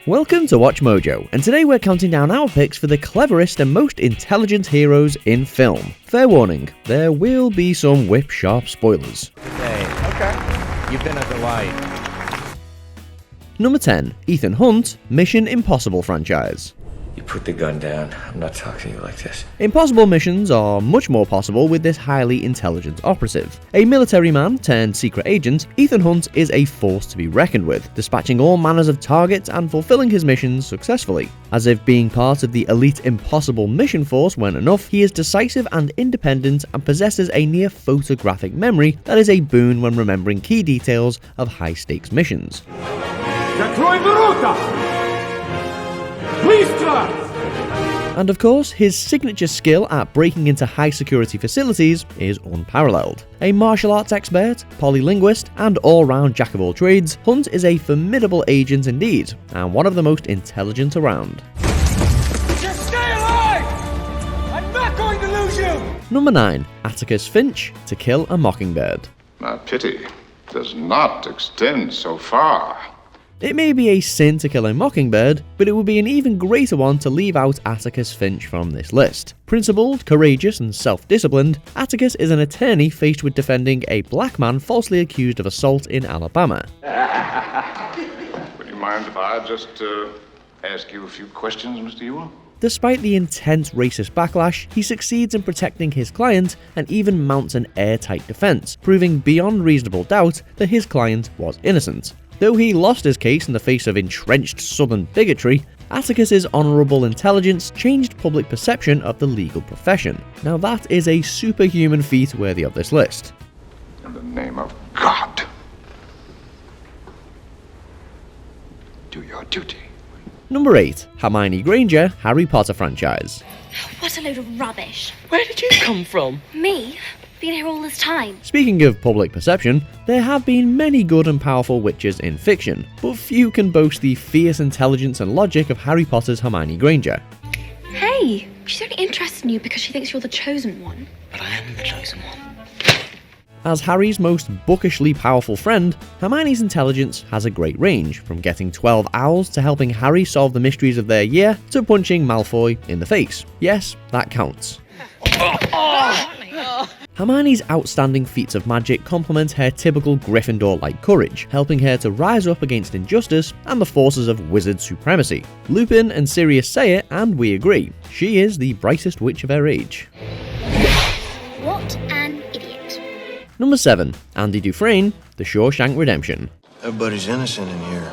Welcome to Watch Mojo, and today we're counting down our picks for the cleverest and most intelligent heroes in film. Fair warning, there will be some whip-sharp spoilers. Okay. You've been a delight. Number 10. Ethan Hunt, Mission Impossible franchise. You put the gun down. I'm not talking to you like this. Impossible missions are much more possible with this highly intelligent operative. A military man turned secret agent, Ethan Hunt is a force to be reckoned with, dispatching all manners of targets and fulfilling his missions successfully. As if being part of the elite Impossible mission force weren't enough, he is decisive and independent and possesses a near photographic memory that is a boon when remembering key details of high-stakes missions. And of course, his signature skill at breaking into high-security facilities is unparalleled. A martial arts expert, polylinguist, and all-round jack-of-all-trades, Hunt is a formidable agent indeed, and one of the most intelligent around. Just stay alive! I'm not going to lose you! Number 9. Atticus Finch, To Kill a Mockingbird. My pity does not extend so far. It may be a sin to kill a mockingbird, but it would be an even greater one to leave out Atticus Finch from this list. Principled, courageous, and self-disciplined, Atticus is an attorney faced with defending a black man falsely accused of assault in Alabama. Would you mind if I just ask you a few questions, Mr. Ewell? Despite the intense racist backlash, he succeeds in protecting his client and even mounts an airtight defense, proving beyond reasonable doubt that his client was innocent. Though he lost his case in the face of entrenched Southern bigotry, Atticus's honourable intelligence changed public perception of the legal profession. Now that is a superhuman feat worthy of this list. In the name of God, do your duty. Number 8. Hermione Granger, Harry Potter franchise. What a load of rubbish. Where did you come from? Me? Been here all this time. Speaking of public perception, there have been many good and powerful witches in fiction, but few can boast the fierce intelligence and logic of Harry Potter's Hermione Granger. Hey, she's only interested in you because she thinks you're the chosen one. But I am the chosen one. As Harry's most bookishly powerful friend, Hermione's intelligence has a great range, from getting 12 owls to helping Harry solve the mysteries of their year to punching Malfoy in the face. Yes, that counts. Hermione's outstanding feats of magic complement her typical Gryffindor-like courage, helping her to rise up against injustice and the forces of wizard supremacy. Lupin and Sirius say it, and we agree. She is the brightest witch of her age. What an idiot. Number 7. Andy Dufresne, The Shawshank Redemption. Everybody's innocent in here.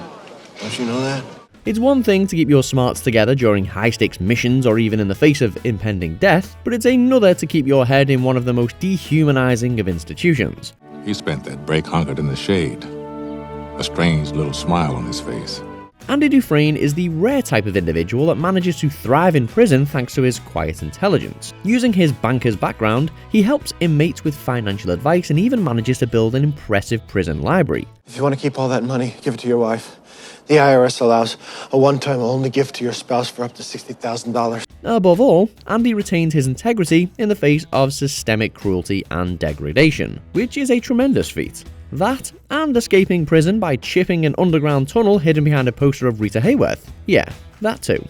Don't you know that? It's one thing to keep your smarts together during high-stakes missions or even in the face of impending death, but it's another to keep your head in one of the most dehumanizing of institutions. He spent that break hunkered in the shade, a strange little smile on his face. Andy Dufresne is the rare type of individual that manages to thrive in prison thanks to his quiet intelligence. Using his banker's background, he helps inmates with financial advice and even manages to build an impressive prison library. If you want to keep all that money, give it to your wife. The IRS allows a one-time only gift to your spouse for up to $60,000. Above all, Andy retains his integrity in the face of systemic cruelty and degradation, which is a tremendous feat. That, and escaping prison by chipping an underground tunnel hidden behind a poster of Rita Hayworth. Yeah, that too.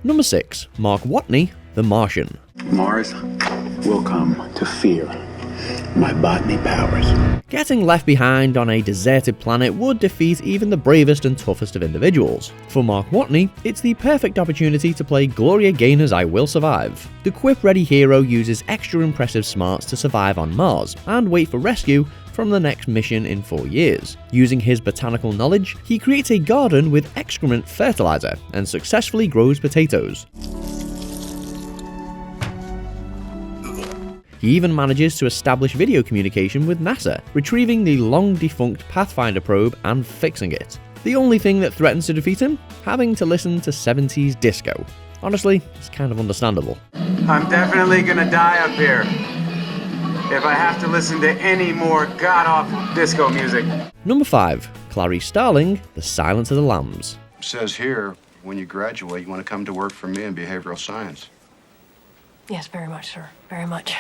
Number 6. Mark Watney, The Martian. Mars will come to fear my botany powers. Getting left behind on a deserted planet would defeat even the bravest and toughest of individuals. For Mark Watney, it's the perfect opportunity to play Gloria Gaynor's I Will Survive. The quip-ready hero uses extra impressive smarts to survive on Mars and wait for rescue from the next mission in 4 years. Using his botanical knowledge, he creates a garden with excrement fertilizer and successfully grows potatoes. He even manages to establish video communication with NASA, retrieving the long-defunct Pathfinder probe and fixing it. The only thing that threatens to defeat him? Having to listen to 70s disco. Honestly, it's kind of understandable. I'm definitely gonna die up here if I have to listen to any more god-awful disco music. Number 5. Clarice Starling, The Silence of the Lambs. It says here, when you graduate, you want to come to work for me in behavioral science. Yes, very much, sir. Very much.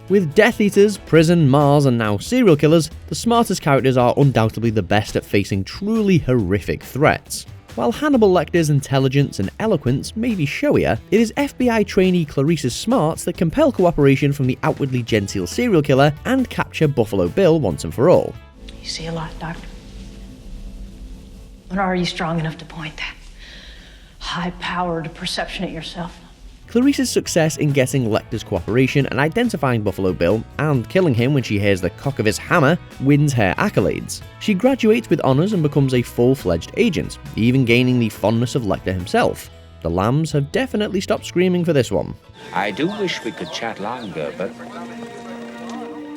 With Death Eaters, Prison, Mars, and now serial killers, the smartest characters are undoubtedly the best at facing truly horrific threats. While Hannibal Lecter's intelligence and eloquence may be showier, it is FBI trainee Clarice's smarts that compel cooperation from the outwardly genteel serial killer and capture Buffalo Bill once and for all. You see a lot, Doctor. But are you strong enough to point that high-powered perception at yourself? Clarice's success in getting Lecter's cooperation and identifying Buffalo Bill, and killing him when she hears the cock of his hammer, wins her accolades. She graduates with honours and becomes a full-fledged agent, even gaining the fondness of Lecter himself. The Lambs have definitely stopped screaming for this one. I do wish we could chat longer, but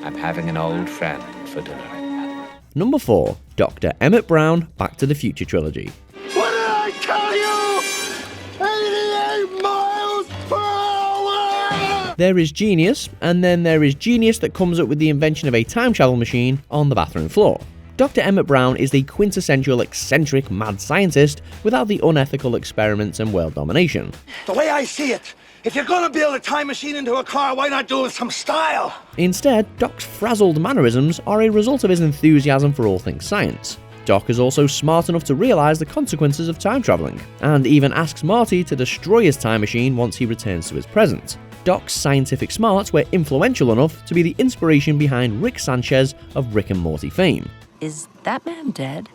I'm having an old friend for dinner. Number 4. Dr. Emmett Brown, Back to the Future Trilogy. What did I tell you? 88 miles per hour! There is genius, and then there is genius that comes up with the invention of a time travel machine on the bathroom floor. Dr. Emmett Brown is the quintessential eccentric mad scientist without the unethical experiments and world domination. The way I see it, if you're gonna build a time machine into a car, why not do it with some style? Instead, Doc's frazzled mannerisms are a result of his enthusiasm for all things science. Doc is also smart enough to realise the consequences of time travelling, and even asks Marty to destroy his time machine once he returns to his present. Doc's scientific smarts were influential enough to be the inspiration behind Rick Sanchez of Rick and Morty fame. Is that man dead?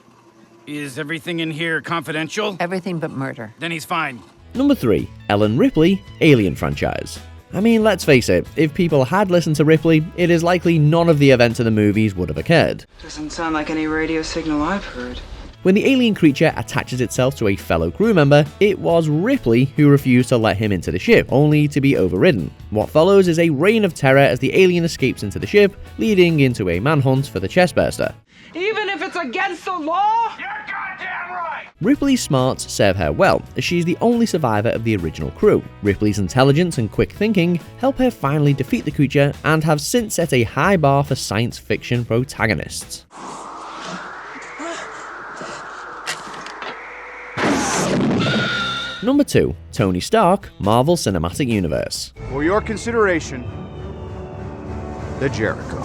Is everything in here confidential? Everything but murder. Then he's fine. Number 3. Ellen Ripley, Alien franchise. I mean, let's face it, if people had listened to Ripley, it is likely none of the events of the movies would have occurred. Doesn't sound like any radio signal I've heard. When the alien creature attaches itself to a fellow crew member, it was Ripley who refused to let him into the ship, only to be overridden. What follows is a reign of terror as the alien escapes into the ship, leading into a manhunt for the chestburster. Even if it's against the law? You're goddamn right! Ripley's smarts serve her well, as she is the only survivor of the original crew. Ripley's intelligence and quick thinking help her finally defeat the creature, and have since set a high bar for science fiction protagonists. Number 2. Tony Stark, Marvel Cinematic Universe. For your consideration, the Jericho.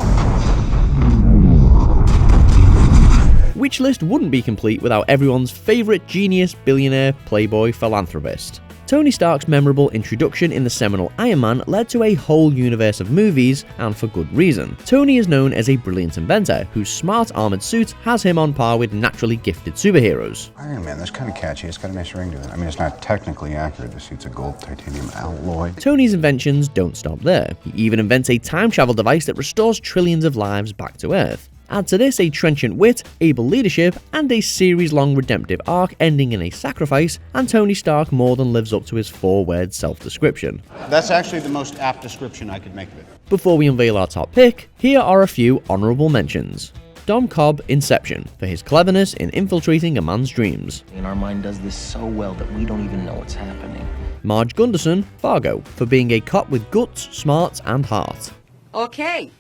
Which list wouldn't be complete without everyone's favourite genius, billionaire, playboy, philanthropist? Tony Stark's memorable introduction in the seminal Iron Man led to a whole universe of movies, and for good reason. Tony is known as a brilliant inventor, whose smart armoured suit has him on par with naturally gifted superheroes. Iron Man, that's kind of catchy. It's got a nice ring to it. I mean, it's not technically accurate. The suit's a gold titanium alloy. Tony's inventions don't stop there. He even invents a time travel device that restores trillions of lives back to Earth. Add to this a trenchant wit, able leadership, and a series-long redemptive arc ending in a sacrifice, and Tony Stark more than lives up to his 4-word self-description. That's actually the most apt description I could make of it. Before we unveil our top pick, here are a few honourable mentions. Dom Cobb, Inception, for his cleverness in infiltrating a man's dreams. And our mind does this so well that we don't even know what's happening. Marge Gunderson, Fargo, for being a cop with guts, smarts, and heart. Okay.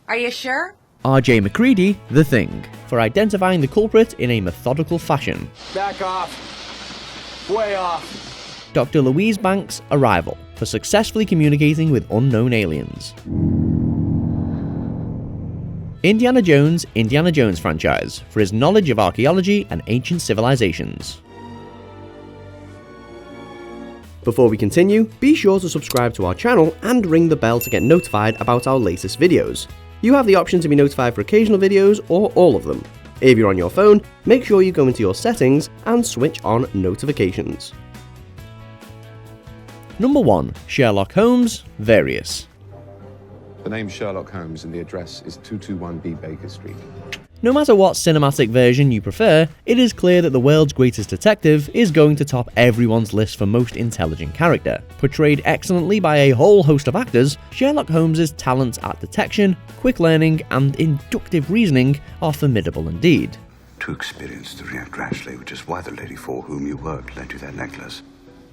Are you sure? R.J. McCready, The Thing, for identifying the culprit in a methodical fashion. Back off. Way off. Dr. Louise Banks, Arrival, for successfully communicating with unknown aliens. Indiana Jones franchise, for his knowledge of archaeology and ancient civilizations. Before we continue, be sure to subscribe to our channel and ring the bell to get notified about our latest videos. You have the option to be notified for occasional videos or all of them. If you're on your phone, make sure you go into your settings and switch on notifications. Number 1. Sherlock Holmes, Various. The name Sherlock Holmes and the address is 221B Baker Street. No matter what cinematic version you prefer, it is clear that the world's greatest detective is going to top everyone's list for most intelligent character. Portrayed excellently by a whole host of actors, Sherlock Holmes' talents at detection, quick learning, and inductive reasoning are formidable indeed. Too experienced to react rashly, which is why the lady for whom you worked lent you that necklace.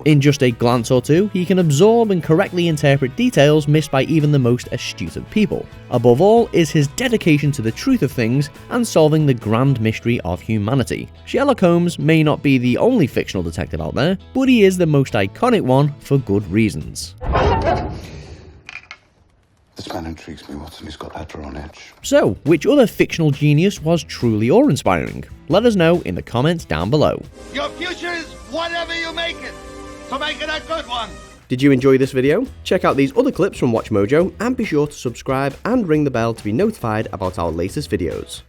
In just a glance or two, he can absorb and correctly interpret details missed by even the most astute of people. Above all is his dedication to the truth of things and solving the grand mystery of humanity. Sherlock Holmes may not be the only fictional detective out there, but he is the most iconic one for good reasons. The This man intrigues me, Watson. He's got that draw on edge. So, which other fictional genius was truly awe-inspiring? Let us know in the comments down below. Your future is whatever you make it, so make it a good one. Did you enjoy this video? Check out these other clips from WatchMojo and be sure to subscribe and ring the bell to be notified about our latest videos.